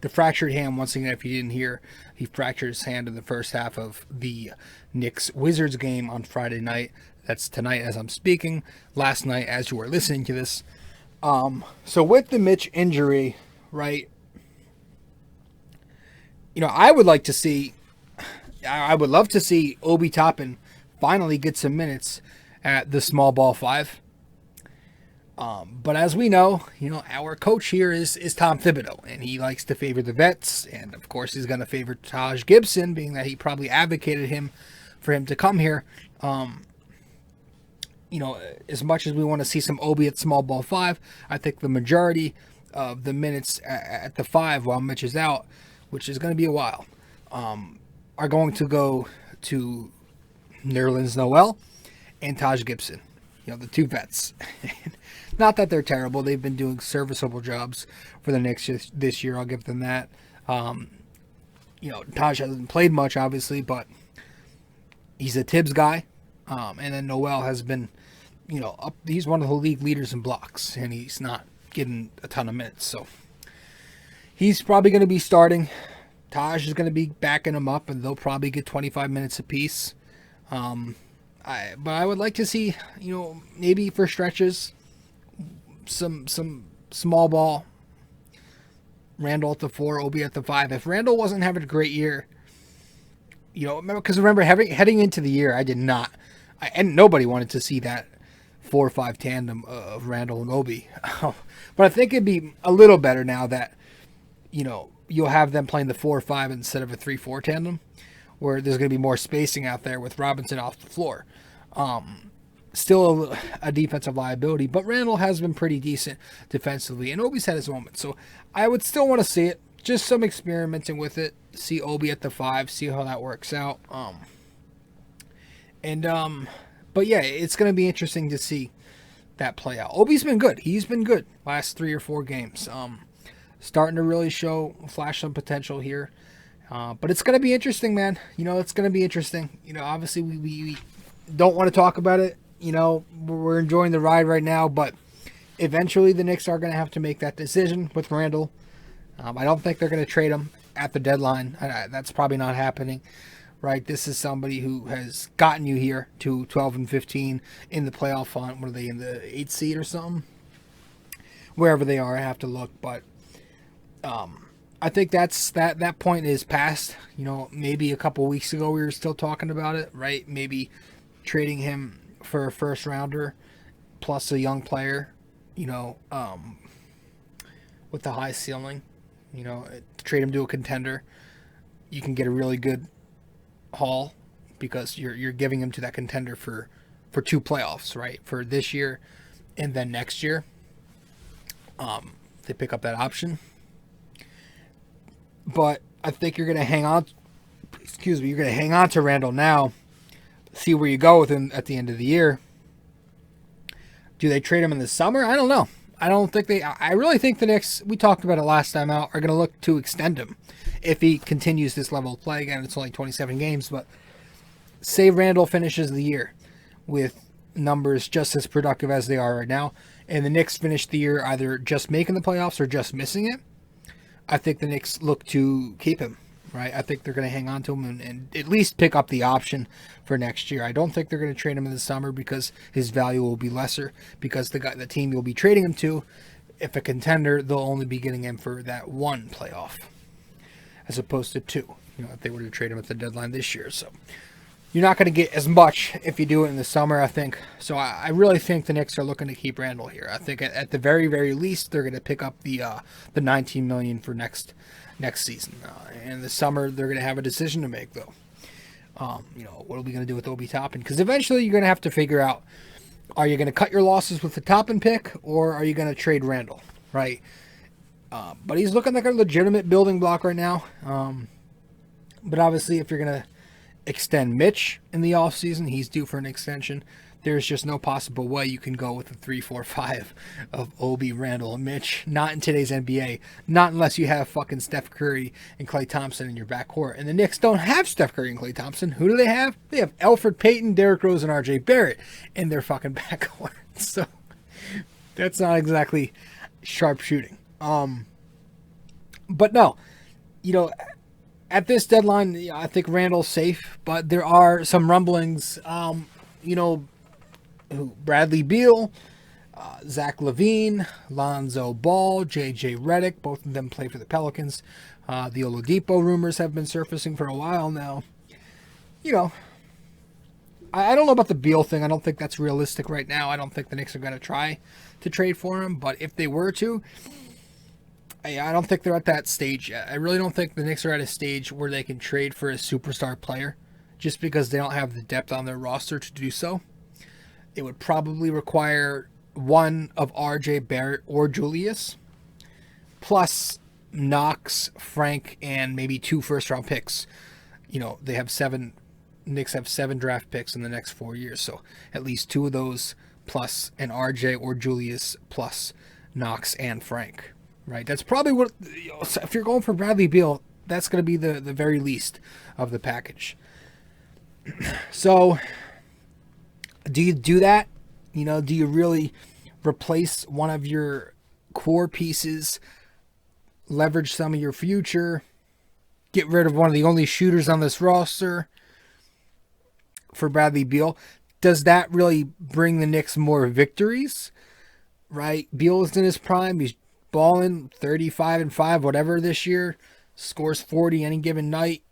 the fractured hand, once again, if you didn't hear, he fractured his hand in the first half of the Knicks-Wizards game on Friday night. That's tonight as I'm speaking. Last night as you were listening to this. So with the Mitch injury, right, I would love to see Obi Toppin finally get some minutes at the small ball 5. But as we know, our coach here is Tom Thibodeau, and he likes to favor the vets, and of course he's going to favor Taj Gibson, being that he probably advocated for him to come here. As much as we want to see some Obi at small ball 5, I think the majority of the minutes at the 5 while Mitch is out, which is going to be a while, are going to go to Nerlens Noel and Taj Gibson, the two vets. Not that they're terrible. They've been doing serviceable jobs for the Knicks this year. I'll give them that. Taj hasn't played much, obviously, but he's a Tibbs guy. And then Noel has been, he's one of the league leaders in blocks, and he's not getting a ton of minutes. So he's probably going to be starting. Taj is going to be backing him up, and they'll probably get 25 minutes apiece. But I would like to see, maybe for stretches, some small ball, Randle at the 4, Obi at the 5. If Randle wasn't having a great year, remember heading into the year, and nobody wanted to see that 4-5 tandem of Randle and Obi. But I think it'd be a little better now that, you'll have them playing the 4-5 instead of a 3-4 tandem, where there's going to be more spacing out there with Robinson off the floor. Still a defensive liability, but Randle has been pretty decent defensively, and Obi's had his moments. So I would still want to see it. Just some experimenting with it. See Obi at the 5, see how that works out. But yeah, it's going to be interesting to see that play out. Obi's been good. He's been good last 3 or 4 games. Starting to really flash some potential here. But it's going to be interesting, man. It's going to be interesting. Obviously we don't want to talk about it. We're enjoying the ride right now, but eventually the Knicks are going to have to make that decision with Randle. I don't think they're going to trade him at the deadline. That's probably not happening, right? This is somebody who has gotten you here to 12-15 in the playoff hunt. What are they, in the 8th seed or something? Wherever they are, I have to look, but I think that point is past. Maybe a couple weeks ago we were still talking about it, right? Maybe trading him for a first rounder plus a young player, with the high ceiling, trade him to a contender. You can get a really good haul because you're giving him to that contender for 2 playoffs, right? For this year and then next year. They pick up that option. But I think you're going to hang on. You're going to hang on to Randle now. See where you go with him at the end of the year. Do they trade him in the summer? I don't know. I really think the Knicks, we talked about it last time out, are going to look to extend him if he continues this level of play. Again, it's only 27 games, but say Randle finishes the year with numbers just as productive as they are right now, and the Knicks finish the year either just making the playoffs or just missing it. I think the Knicks look to keep him. Right, I think they're going to hang on to him and at least pick up the option for next year. I don't think they're going to trade him in the summer because his value will be lesser, because the team you'll be trading him to, if a contender, they'll only be getting him for that 1 playoff as opposed to 2. if they were to trade him at the deadline this year. So you're not going to get as much if you do it in the summer, I think. So I really think the Knicks are looking to keep Randle here. I think at the very, very least, they're going to pick up the $19 million for next season. In the summer, they're going to have a decision to make, though. What are we going to do with Obi Toppin? Because eventually you're going to have to figure out, are you going to cut your losses with the Toppin pick, or are you going to trade Randle, right? But he's looking like a legitimate building block right now. But obviously, if you're going to extend Mitch in the offseason, he's due for an extension. There's just no possible way you can go with a 3-4-5 of Obi, Randle, and Mitch. Not in today's NBA. Not unless you have fucking Steph Curry and Klay Thompson in your backcourt. And the Knicks don't have Steph Curry and Klay Thompson. Who do they have? They have Elfrid Payton, Derrick Rose, and RJ Barrett in their fucking backcourt. So that's not exactly sharp shooting. But no, at this deadline, I think Randle's safe, but there are some rumblings. Bradley Beal, Zach LaVine, Lonzo Ball, JJ Redick, both of them play for the Pelicans. The Oladipo rumors have been surfacing for a while now. I don't know about the Beal thing. I don't think that's realistic right now. I don't think the Knicks are going to try to trade for him, but if they were to, I don't think they're at that stage yet. I really don't think the Knicks are at a stage where they can trade for a superstar player just because they don't have the depth on their roster to do so. It would probably require one of RJ Barrett or Julius, plus Knox, Frank, and maybe 2 first-round picks. They have 7. Knicks have 7 draft picks in the next 4 years, so at least 2 of those plus an RJ or Julius plus Knox and Frank. Right, that's probably what. If you're going for Bradley Beal, that's going to be the very least of the package. So, do you do that? Do you really replace one of your core pieces, leverage some of your future, get rid of one of the only shooters on this roster for Bradley Beal? Does that really bring the Knicks more victories? Right, Beal is in his prime. He's balling 35-5, whatever this year, scores 40 any given night.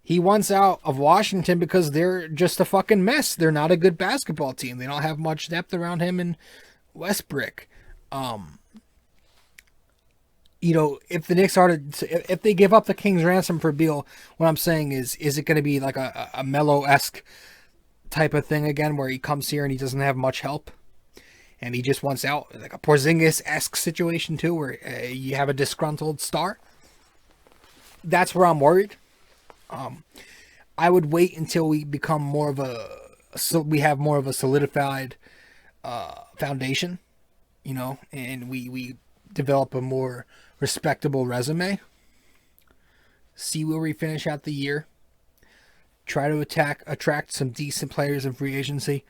He wants out of Washington because they're just a fucking mess. They're not a good basketball team. They don't have much depth around him and Westbrook. If the Knicks if they give up the King's ransom for Beal, what I'm saying is it going to be like a Melo-esque type of thing again, where he comes here and he doesn't have much help? And he just wants out, like a Porzingis-esque situation too, where you have a disgruntled star. That's where I'm worried. I would wait until we become we have more of a solidified foundation, and we develop a more respectable resume. See where we finish out the year. Try to attract some decent players in free agency.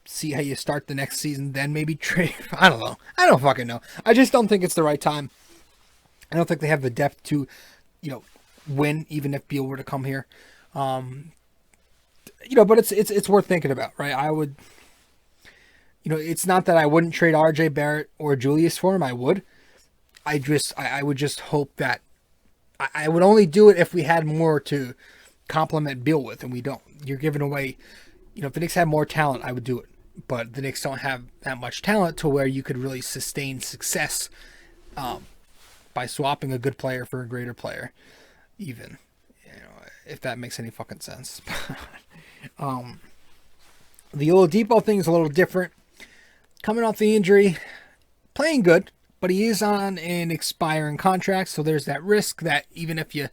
See how you start the next season, then maybe trade. I don't know. I don't fucking know. I just don't think it's the right time. I don't think they have the depth to, win, even if Beal were to come here. But it's worth thinking about, right? I would, it's not that I wouldn't trade RJ Barrett or Julius for him. I would. I would just hope that I would only do it if we had more to complement Beal with, and we don't. You're giving away, if the Knicks had more talent, I would do it. But the Knicks don't have that much talent to where you could really sustain success by swapping a good player for a greater player, even, if that makes any fucking sense. The Oladipo thing is a little different. Coming off the injury, playing good, but he is on an expiring contract, so there's that risk that even if you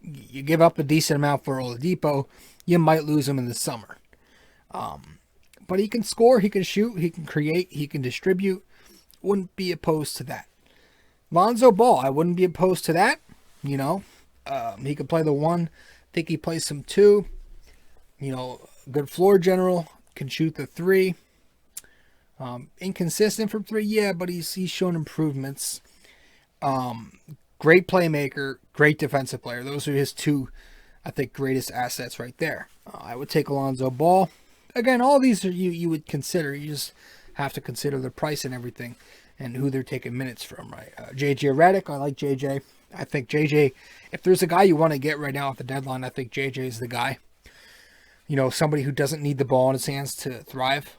give up a decent amount for Oladipo, you might lose him in the summer. But he can score, he can shoot, he can create, he can distribute. Wouldn't be opposed to that. Lonzo Ball, I wouldn't be opposed to that. He could play the 1. Think he plays some 2. Good floor general, can shoot the 3. Inconsistent from 3, yeah, but he's shown improvements. Great playmaker, great defensive player. Those are his 2, I think, greatest assets right there. I would take Lonzo Ball. Again, all these are you would consider. You just have to consider the price and everything and who they're taking minutes from, right? JJ Redick, I like JJ. I think JJ, if there's a guy you want to get right now at the deadline, I think JJ is the guy. You know, somebody who doesn't need the ball in his hands to thrive.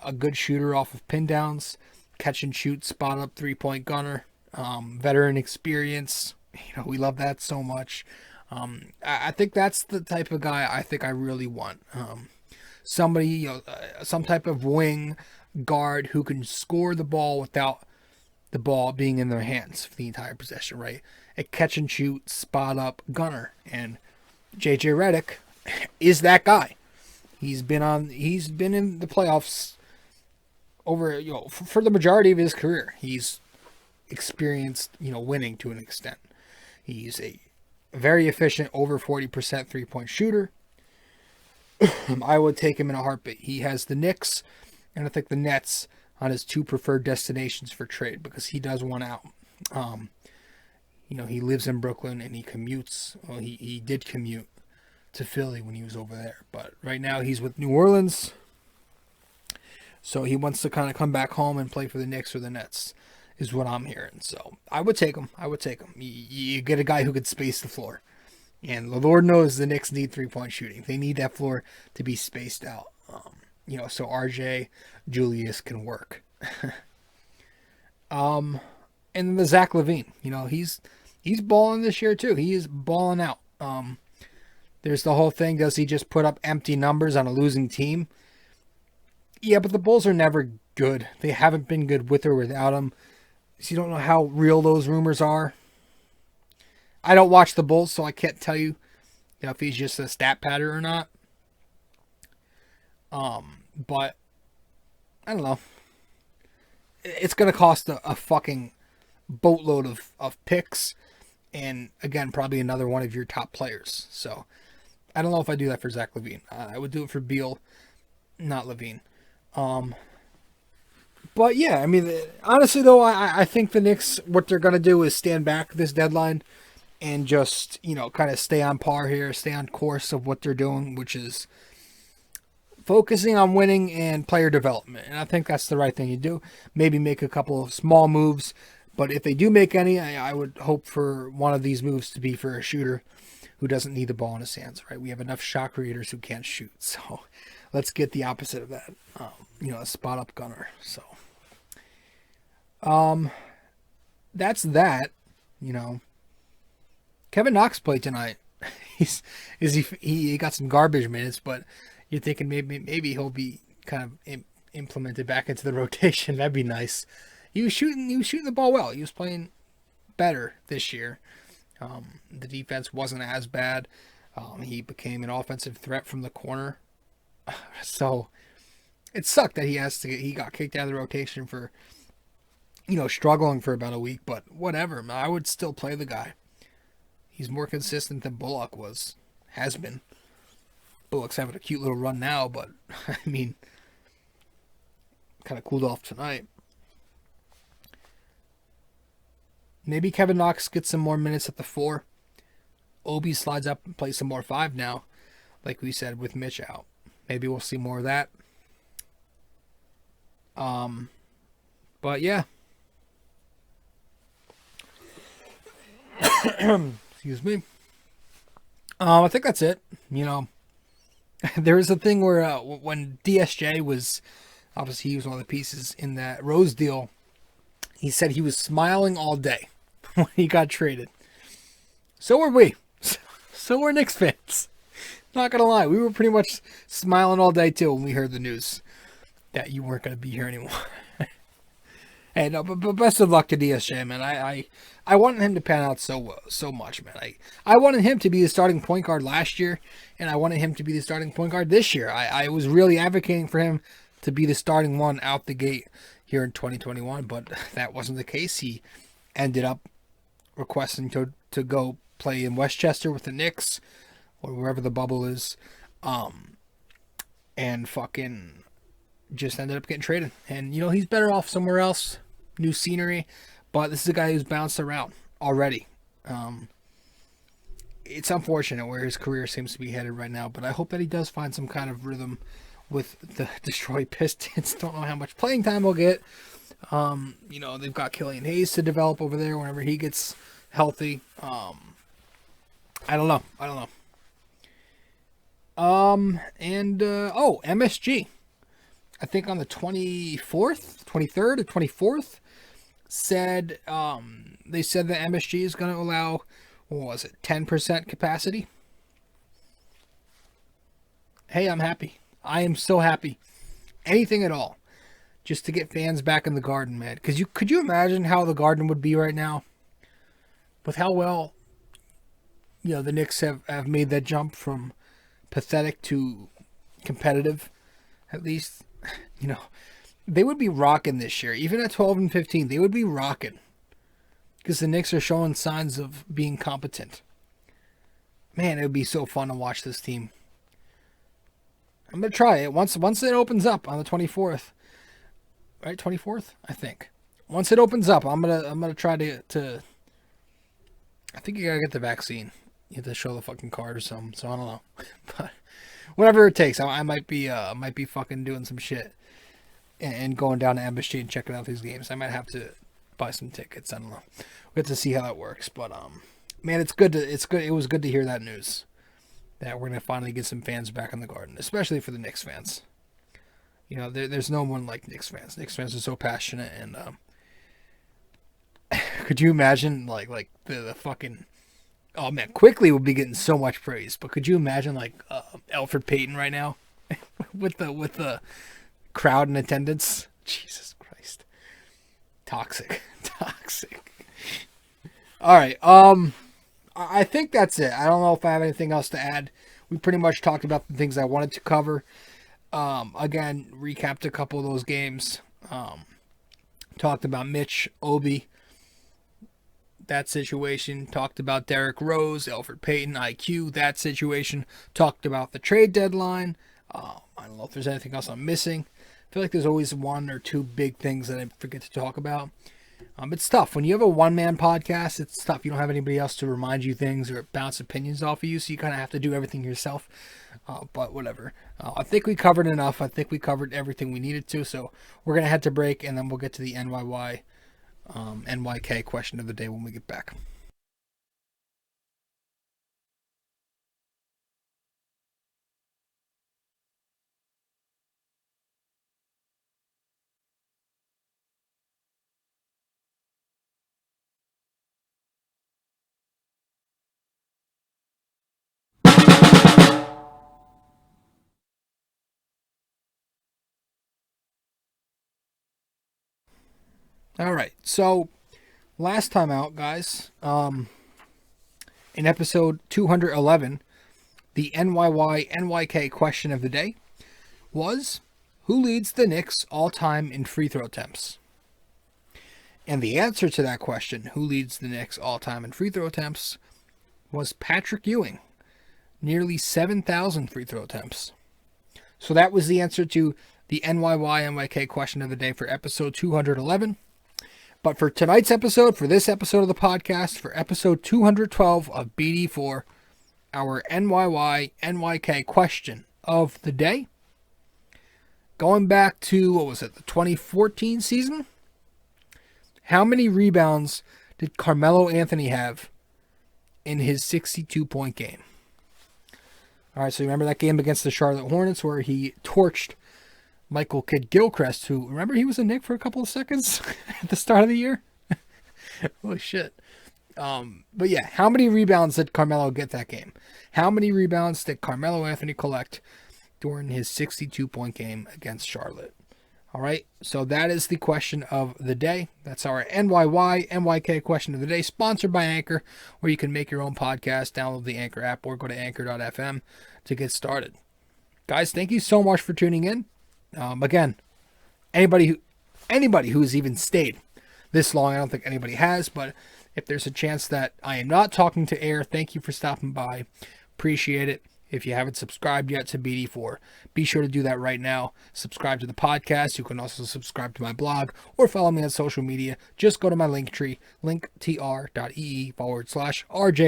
A good shooter off of pin downs, catch and shoot, spot up 3-point gunner, veteran experience. You know, we love that so much. I think that's the type of guy I think I really want. Somebody, you know, some type of wing guard who can score the ball without the ball being in their hands for the entire possession, right? A catch and shoot, spot up gunner. And JJ Redick is that guy. He's been in the playoffs over, you know, for the majority of his career. He's experienced, you know, winning to an extent. He's a very efficient, over 40% 3-point shooter. I would take him in a heartbeat. He has the Knicks and I think the Nets on his 2 preferred destinations for trade because he does want out. You know, he lives in Brooklyn and he commutes. Well, he did commute to Philly when he was over there. But right now he's with New Orleans. So he wants to kind of come back home and play for the Knicks or the Nets is what I'm hearing. So I would take him. You get a guy who could space the floor. And the Lord knows the Knicks need 3-point shooting. They need that floor to be spaced out. You know, so RJ, Julius can work. And then the Zach LaVine, you know, he's balling this year too. He is balling out. There's the whole thing. Does he just put up empty numbers on a losing team? Yeah, but the Bulls are never good. They haven't been good with or without him. So you don't know how real those rumors are. I don't watch the Bulls, so I can't tell you, you know, if he's just a stat patter or not. But I don't know. It's going to cost a fucking boatload of picks. And again, probably another one of your top players. So I don't know if I do that for Zach LaVine. I would do it for Beal, not LaVine. But yeah, I mean, honestly though, I think the Knicks, what they're going to do is stand back this deadline and just, you know, kind of stay on par here, stay on course of what they're doing, which is focusing on winning and player development. And I think that's the right thing to do. Maybe make a couple of small moves. But if they do make any, I would hope for one of these moves to be for a shooter who doesn't need the ball in his hands, right? We have enough shot creators who can't shoot. So let's get the opposite of that. You know, a spot up gunner. So that's that, you know. Kevin Knox played tonight. He got some garbage minutes, but you're thinking maybe he'll be kind of implemented back into the rotation. That'd be nice. He was shooting the ball well. He was playing better this year. The defense wasn't as bad. He became an offensive threat from the corner. So it sucked that he got kicked out of the rotation for, you know, struggling for about a week, but whatever. I would still play the guy. He's more consistent than Bullock has been. Bullock's having a cute little run now, but I mean, kind of cooled off tonight. Maybe Kevin Knox gets some more minutes at the 4. Obi slides up and plays some more 5 now, like we said, with Mitch out. Maybe we'll see more of that. But yeah. Excuse me. I think that's it. You know, there was a thing where when DSJ was, obviously he was one of the pieces in that Rose deal, he said he was smiling all day when he got traded. So were we. So were Knicks fans. Not gonna lie, we were pretty much smiling all day too when we heard the news that you weren't gonna be here anymore. Hey, no, but best of luck to DSJ, man. I wanted him to pan out so much, man. I wanted him to be the starting point guard last year, and I wanted him to be the starting point guard this year. I was really advocating for him to be the starting one out the gate here in 2021, but that wasn't the case. He ended up requesting to go play in Westchester with the Knicks, or wherever the bubble is, and fucking just ended up getting traded. And, you know, he's better off somewhere else, new scenery, but this is a guy who's bounced around already. It's unfortunate where his career seems to be headed right now, but I hope that he does find some kind of rhythm with the Detroit Pistons. Don't know how much playing time he'll get. You know, they've got Killian Hayes to develop over there whenever he gets healthy. I don't know. MSG. I think on the 24th, 23rd, or 24th, said they said that MSG is going to allow, what was it, 10% capacity. Hey, I'm happy. I am so happy. Anything at all, just to get fans back in the Garden, man. Because could you imagine how the Garden would be right now, with how well, the Knicks have made that jump from pathetic to competitive, at least. They would be rocking this year. Even at 12-15, they would be rocking. Because the Knicks are showing signs of being competent. Man, it would be so fun to watch this team. I'm going to try it. Once it opens up on the 24th. Right? 24th? I think. Once it opens up, I'm gonna try to I think you gotta get the vaccine. You have to show the fucking card or something. So I don't know. But whatever it takes, I might be fucking doing some shit and going down to MSG and checking out these games. I might have to buy some tickets. I don't know. We have to see how that works. But man, it's good. It was good to hear that news that we're gonna finally get some fans back in the Garden, especially for the Knicks fans. There's no one like Knicks fans. Knicks fans are so passionate, and could you imagine like the fucking, oh man, Quickley would be getting so much praise, but could you imagine like Elfrid Payton right now with the crowd in attendance? Jesus Christ, toxic. All right, I think that's it. I don't know if I have anything else to add. We pretty much talked about the things I wanted to cover. Again, recapped a couple of those games. Talked about Mitch, Obi, that situation. Talked about Derrick Rose, Elfrid Payton, IQ, that situation. Talked about the trade deadline. I don't know if there's anything else I'm missing. I feel like there's always one or two big things that I forget to talk about. It's tough. When you have a one-man podcast, it's tough. You don't have anybody else to remind you things or bounce opinions off of you, so you kind of have to do everything yourself. But whatever. I think we covered enough. I think we covered everything we needed to, so we're going to head to break, and then we'll get to the NYK question of the day when we get back. All right, so last time out, guys, in episode 211, the NYK question of the day was, who leads the Knicks all-time in free throw attempts? And the answer to that question, who leads the Knicks all-time in free throw attempts, was Patrick Ewing, nearly 7,000 free throw attempts. So that was the answer to the NYK question of the day for episode 211. But for tonight's episode, for this episode of the podcast, for episode 212 of BD4, our NYK question of the day, going back to, the 2014 season? How many rebounds did Carmelo Anthony have in his 62-point game? All right, so you remember that game against the Charlotte Hornets where he torched Michael Kidd-Gilchrist, who, remember he was a Knick for a couple of seconds at the start of the year? Holy shit. But yeah, how many rebounds did Carmelo get that game? How many rebounds did Carmelo Anthony collect during his 62-point game against Charlotte? All right, so that is the question of the day. That's our NYK question of the day, sponsored by Anchor, where you can make your own podcast, download the Anchor app, or go to anchor.fm to get started. Guys, thank you so much for tuning in. Again, anybody who's even stayed this long, I don't think anybody has, but if there's a chance that I am not talking to air, thank you for stopping by. Appreciate it. If you haven't subscribed yet to BD4, be sure to do that right now. Subscribe to the podcast. You can also subscribe to my blog or follow me on social media. Just go to my link tree, linktr.ee/RJ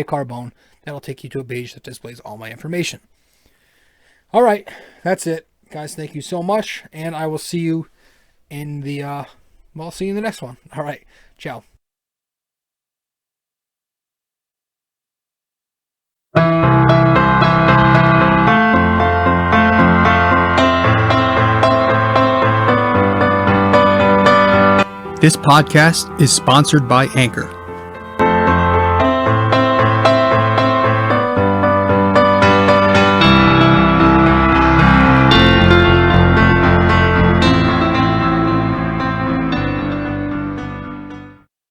Carbone. That'll take you to a page that displays all my information. All right, that's it. Guys, thank you so much, and I will see you in the, see you in the next one. All right, ciao. This podcast is sponsored by Anchor.